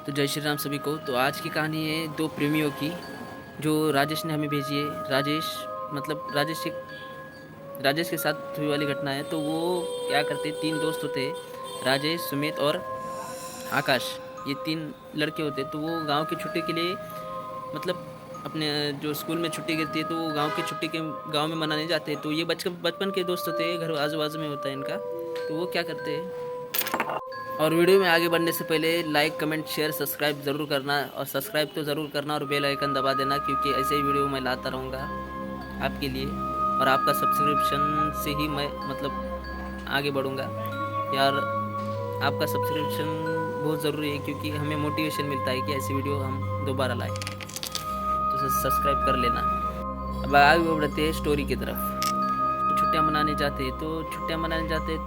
तो जय श्री राम सभी को। तो आज की कहानी है दो प्रेमियों की, जो राजेश ने हमें भेजी है। राजेश के साथ हुई वाली घटना है। तो वो क्या करते, तीन दोस्त होते हैं, राजेश, सुमित और आकाश। ये तीन लड़के होते। तो वो गांव की छुट्टी के लिए, मतलब अपने जो स्कूल में छुट्टी गिरती है तो वो गांव की छुट्टी के गांव में मनाने जाते हैं। तो ये बचपन बचपन के दोस्त होते हैं, घर आजू बाजू में होता है इनका। तो वो क्या करते हैं, और वीडियो में आगे बढ़ने से पहले लाइक, कमेंट, शेयर, सब्सक्राइब ज़रूर करना, और सब्सक्राइब तो ज़रूर करना और बेल आइकन दबा देना, क्योंकि ऐसे ही वीडियो मैं लाता रहूँगा आपके लिए। और आपका सब्सक्रिप्शन से ही मैं आगे बढ़ूँगा यार। आपका सब्सक्रिप्शन बहुत ज़रूरी है, क्योंकि हमें मोटिवेशन मिलता है कि ऐसी वीडियो हम दोबारा लाएँ। तो सब्सक्राइब कर लेना। अब आगे बढ़ते हैं स्टोरी की तरफ। छुट्टियाँ मनाने जाते हैं,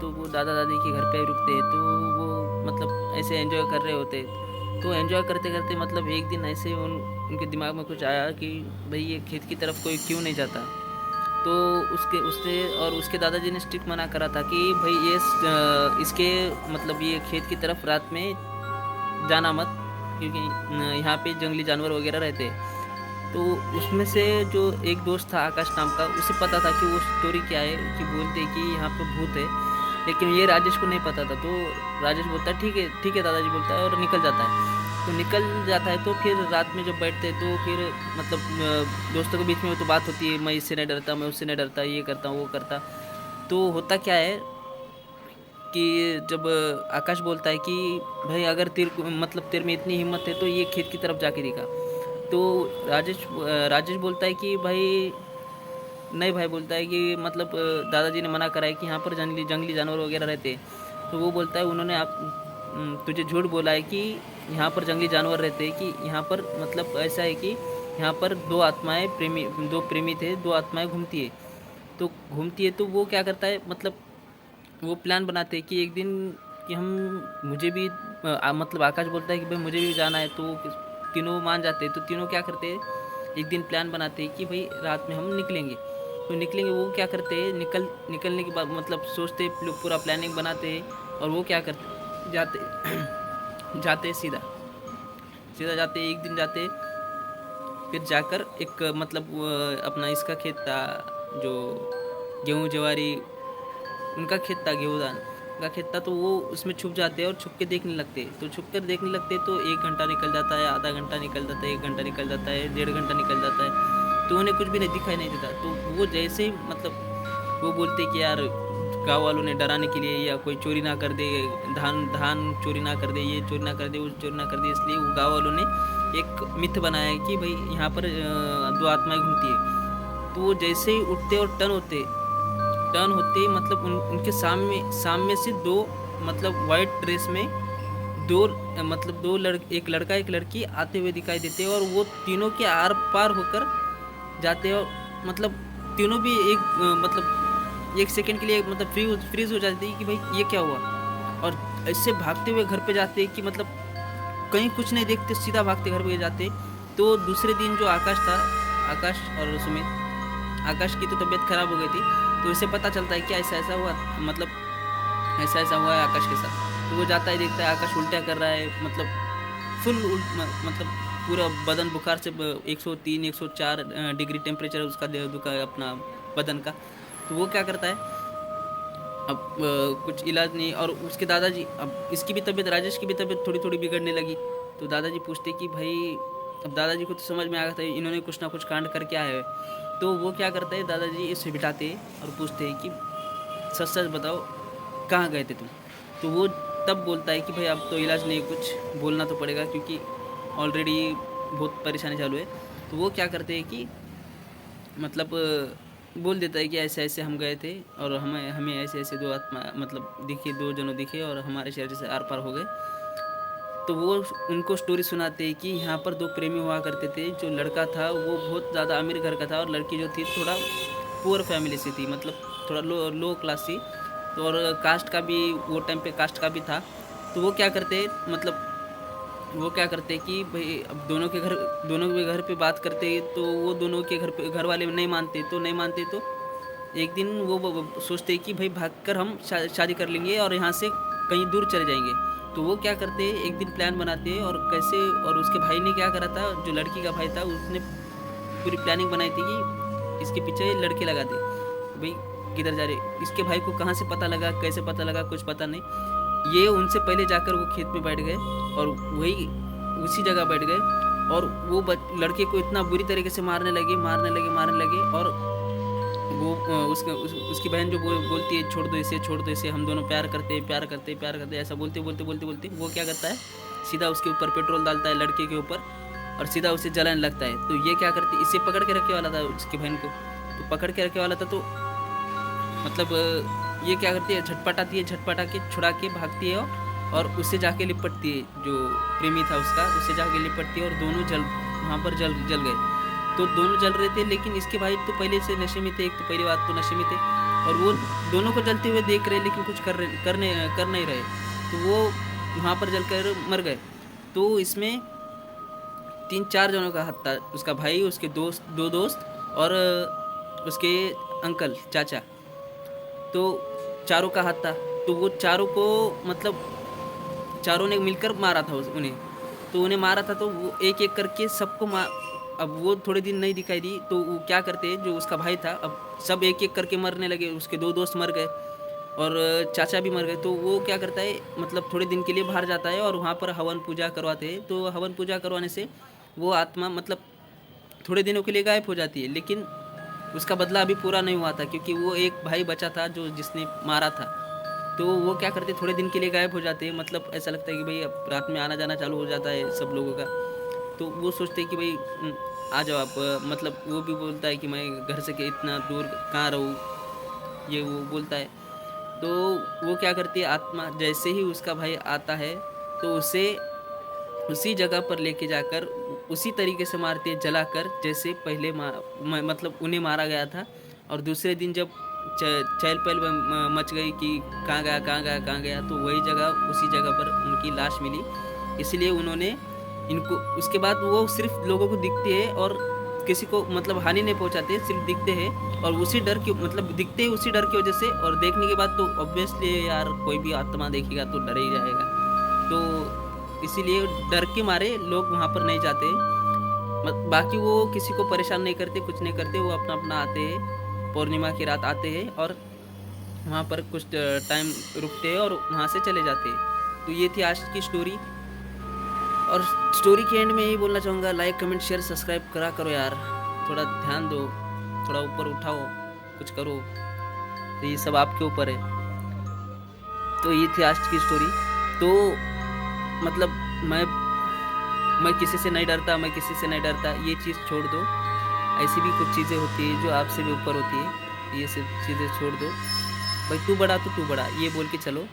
तो वो दादा दादी के घर पे रुकते हैं। तो वो ऐसे एंजॉय कर रहे होते। तो एंजॉय करते करते एक दिन ऐसे उनके दिमाग में कुछ आया कि भाई ये खेत की तरफ कोई क्यों नहीं जाता। तो उसके दादाजी ने स्ट्रिक्ट मना करा था कि भाई ये इसके ये खेत की तरफ रात में जाना मत, क्योंकि यहाँ पे जंगली जानवर वगैरह रहते हैं। तो उसमें से जो एक दोस्त था आकाश नाम का, उसे पता था कि वो स्टोरी क्या है, कि बोलते कि यहाँ पे भूत है। लेकिन ये राजेश को नहीं पता था। तो राजेश बोलता है ठीक है दादाजी बोलता है, और निकल जाता है। तो निकल जाता है, तो फिर रात में जब बैठते हैं तो फिर दोस्तों के बीच में तो बात होती है, मैं इससे नहीं डरता, मैं उससे नहीं डरता, ये करता वो करता। तो होता क्या है कि जब आकाश बोलता है कि भाई अगर तेरे में इतनी हिम्मत है तो ये खेत की तरफ जाके दिखा। तो राजेश बोलता है कि भाई नहीं, भाई बोलता है कि दादाजी ने मना करा है कि यहाँ पर जंगली जंगली जानवर वगैरह रहते हैं। तो वो बोलता है उन्होंने तुझे झूठ बोला है कि यहाँ पर जंगली जानवर रहते हैं, कि यहाँ पर ऐसा है कि यहाँ पर दो प्रेमी थे, दो आत्माएं घूमती है। तो वो क्या करता है, वो प्लान बनाते हैं कि एक दिन कि हम मुझे भी आकाश बोलता है कि भाई मुझे भी जाना है। तो तीनों मान जाते हैं। तो तीनों क्या करते हैं, एक दिन प्लान बनाते हैं कि भाई रात में हम निकलेंगे। तो निकलेंगे, वो क्या करते हैं, निकलने के बाद सोचते, पूरा प्लानिंग बनाते हैं। और वो क्या करते, जाते सीधा सीधा जाते, एक दिन जाते, फिर जाकर एक अपना इसका खेत था, जो गेहूँ जवारी उनका खेत था, गेहूँ धान का खेत था। तो वो उसमें छुप जाते हैं और छुप के देखने लगते। तो छुप कर देखने लगते तो 1 घंटा निकल जाता है, आधा घंटा निकल जाता है, 1 घंटा निकल जाता है, 1.5 घंटा निकल जाता है। तो उन्हें कुछ भी नहीं दिखाई नहीं देता। तो वो जैसे ही वो बोलते कि यार गाँव वालों ने डराने के लिए, या कोई चोरी ना कर दे, धान चोरी ना कर दे, ये चोरी ना कर दे, वो चोरी ना कर दे, इसलिए वो गाँव वालों ने एक मिथ बनाया है कि भाई यहाँ पर दो आत्माएं घूमती है। तो वो जैसे ही उठते और टर्न होते ही उनके सामने से दो वाइट ड्रेस में एक लड़का एक लड़की आते हुए दिखाई देते हैं। और वो तीनों के आर पार होकर जाते हैं। और तीनों भी एक सेकंड के लिए फ्रीज हो जाती है कि भाई ये क्या हुआ। और ऐसे भागते हुए घर पे जाते हैं कि कहीं कुछ नहीं देखते, सीधा भागते घर पे जाते। तो दूसरे दिन जो आकाश और सुमित, आकाश की तो तबीयत खराब हो गई थी। तो इसे पता चलता है कि ऐसा ऐसा हुआ, ऐसा हुआ है आकाश के साथ। तो वो जाता है, देखता है आकाश उल्टा कर रहा है, फुल पूरा बदन बुखार से 103 104 डिग्री टेम्परेचर उसका अपना बदन का। तो वो क्या करता है, अब कुछ इलाज नहीं। और उसके दादाजी, अब इसकी भी तबीयत, राजेश की भी तबीयत थोड़ी थोड़ी बिगड़ने लगी। तो दादाजी पूछते कि भाई, अब दादाजी को तो समझ में आ गया था इन्होंने कुछ ना कुछ कांड कर क्या है। तो वो क्या करता है, दादाजी इसे बिठाते और पूछते हैं कि सच सच बताओ कहाँ गए थे तुम। तो वो तब बोलता है कि भाई अब तो इलाज नहीं, कुछ बोलना तो पड़ेगा, क्योंकि ऑलरेडी बहुत परेशानी चालू है। तो वो क्या करते हैं कि बोल देता है कि ऐसे ऐसे हम गए थे, और हमें ऐसे ऐसे दो आत्मा दिखे, दो जनों दिखे, और हमारे शहर से आर पार हो गए। तो वो उनको स्टोरी सुनाते हैं कि यहाँ पर दो प्रेमी हुआ करते थे। जो लड़का था वो बहुत ज़्यादा अमीर घर का था, और लड़की जो थी थोड़ा पुअर फैमिली से थी, थोड़ा लो क्लास थी। तो और कास्ट का भी, वो टाइम पे कास्ट का भी था। तो वो क्या करते कि भाई अब दोनों के घर पे बात करते। तो वो दोनों के घर वाले नहीं मानते। तो एक दिन वो सोचते कि भाई भागकर हम शादी कर लेंगे और यहाँ से कहीं दूर चले जाएंगे। तो वो क्या करते हैं, एक दिन प्लान बनाते हैं और कैसे, और उसके भाई ने क्या करा था, जो लड़की का भाई था उसने पूरी प्लानिंग बनाई थी कि इसके पीछे लड़के लगा दे, भाई किधर जा रहे। इसके भाई को कहाँ से पता लगा, कैसे पता लगा, कुछ पता नहीं। ये उनसे पहले जाकर वो खेत में बैठ गए और वही उसी जगह बैठ गए और वो लड़के को इतना बुरी तरीके से मारने लगे और वो उसकी बहन जो बोलती है छोड़ दो इसे, हम दोनों प्यार करते हैं, ऐसा बोलते वो क्या करता है, सीधा उसके ऊपर पेट्रोल डालता है लड़के के ऊपर और सीधा उसे जलाने लगता है। तो ये क्या करती, इसे पकड़ के रखे वाला था उसकी बहन को, तो पकड़ के रखे वाला था, तो मतलब ये क्या करती है, झटपटा के छुड़ा के भागती है और उससे जाके लिपटती है, जो प्रेमी था उसका, उससे जाके लिपटती है और दोनों वहाँ पर जल गए। तो दोनों जल रहे थे, लेकिन इसके भाई तो पहले से नशे में थे, एक तो पहली बात तो नशे में थे और वो दोनों को जलते हुए देख रहे लेकिन कुछ कर नहीं रहे, तो वो वहाँ पर जलकर मर गए। तो इसमें 3-4 जनों का हाथ था, उसका भाई, उसके दो दोस्त और उसके अंकल चाचा, तो चारों का हाथ था। तो वो चारों को मतलब चारों ने मिलकर मारा था उन्हें, तो उन्हें मारा था, तो वो एक एक करके सबको अब वो थोड़े दिन नहीं दिखाई दी, तो वो क्या करते हैं, जो उसका भाई था, अब सब एक एक करके मरने लगे, उसके 2 दोस्त मर गए और चाचा भी मर गए। तो वो क्या करता है, मतलब थोड़े दिन के लिए बाहर जाता है और वहाँ पर हवन पूजा करवाते हैं। तो हवन पूजा करवाने से वो आत्मा मतलब थोड़े दिनों के लिए गायब हो जाती है, लेकिन उसका बदला अभी पूरा नहीं हुआ था, क्योंकि वो एक भाई बचा था जो जिसने मारा था। तो वो क्या करते, थोड़े दिन के लिए गायब हो जाते हैं, मतलब ऐसा लगता है कि भाई अब रात में आना जाना चालू हो जाता है सब लोगों का। तो वो सोचते हैं कि भाई आ जाओ आप, मतलब वो भी बोलता है कि मैं घर से के इतना दूर कहाँ रहूँ, ये वो बोलता है। तो वो क्या करती है, आत्मा जैसे ही उसका भाई आता है तो उसे उसी जगह पर लेके जाकर उसी तरीके से मारती है, जलाकर, जैसे पहले मतलब उन्हें मारा गया था। और दूसरे दिन जब चहल पहल मच गई कि कहाँ गया, तो वही जगह, उसी जगह पर उनकी लाश मिली। इसलिए उन्होंने इनको, उसके बाद वो सिर्फ लोगों को दिखते हैं और किसी को मतलब हानि नहीं पहुंचाते, सिर्फ दिखते हैं और उसी डर की, मतलब दिखते हैं उसी डर की वजह से। और देखने के बाद तो ऑब्वियसली यार कोई भी आत्मा देखेगा तो डर ही जाएगा, तो इसीलिए डर के मारे लोग वहाँ पर नहीं जाते। बाकी वो किसी को परेशान नहीं करते, कुछ नहीं करते, वो अपना अपना आते हैं, पूर्णिमा की रात आते हैं और वहाँ पर कुछ टाइम रुकते हैं और वहाँ से चले जाते हैं। तो ये थी आज की स्टोरी। और स्टोरी के एंड में यही बोलना चाहूँगा, लाइक कमेंट शेयर सब्सक्राइब करो यार, थोड़ा ध्यान दो, थोड़ा ऊपर उठाओ, कुछ करो, तो ये सब आपके ऊपर है। तो ये थी आज की स्टोरी। तो मतलब मैं किसी से नहीं डरता, ये चीज़ छोड़ दो। ऐसी भी कुछ चीज़ें होती है जो आपसे भी ऊपर होती है, ये सब चीज़ें छोड़ दो। भाई तू बड़ा तो तू बड़ा, ये बोल के चलो।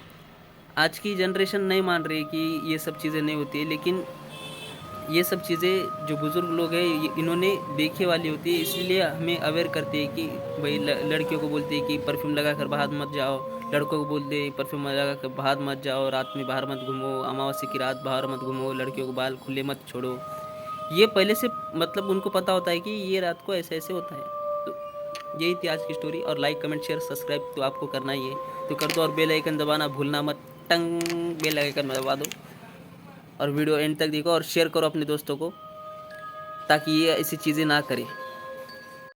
आज की जनरेशन नहीं मान रही कि ये सब चीज़ें नहीं होती है, लेकिन ये सब चीज़ें जो बुज़ुर्ग लोग हैं इन्होंने देखे वाली होती है, इसलिए हमें अवेयर करते हैं कि भाई लड़कियों को बोलते हैं कि परफ्यूम लगा कर बाहर मत जाओ, लड़कों को बोलते हैं परफ्यूम लगा कर बाहर मत जाओ, रात में बाहर मत घूमो, अमावस्या की रात बाहर मत घूमो, लड़कियों को बाल खुले मत छोड़ो। ये पहले से मतलब उनको पता होता है कि ये रात को ऐसे ऐसे होता है। तो यही थी आज की स्टोरी। और लाइक कमेंट शेयर सब्सक्राइब तो आपको करना ही है, तो कर दो और बेल आइकन दबाना भूलना मत, टंग बेल आइकन दबा दो और वीडियो एंड तक देखो और शेयर करो अपने दोस्तों को, ताकि ये ऐसी चीज़ें ना करें।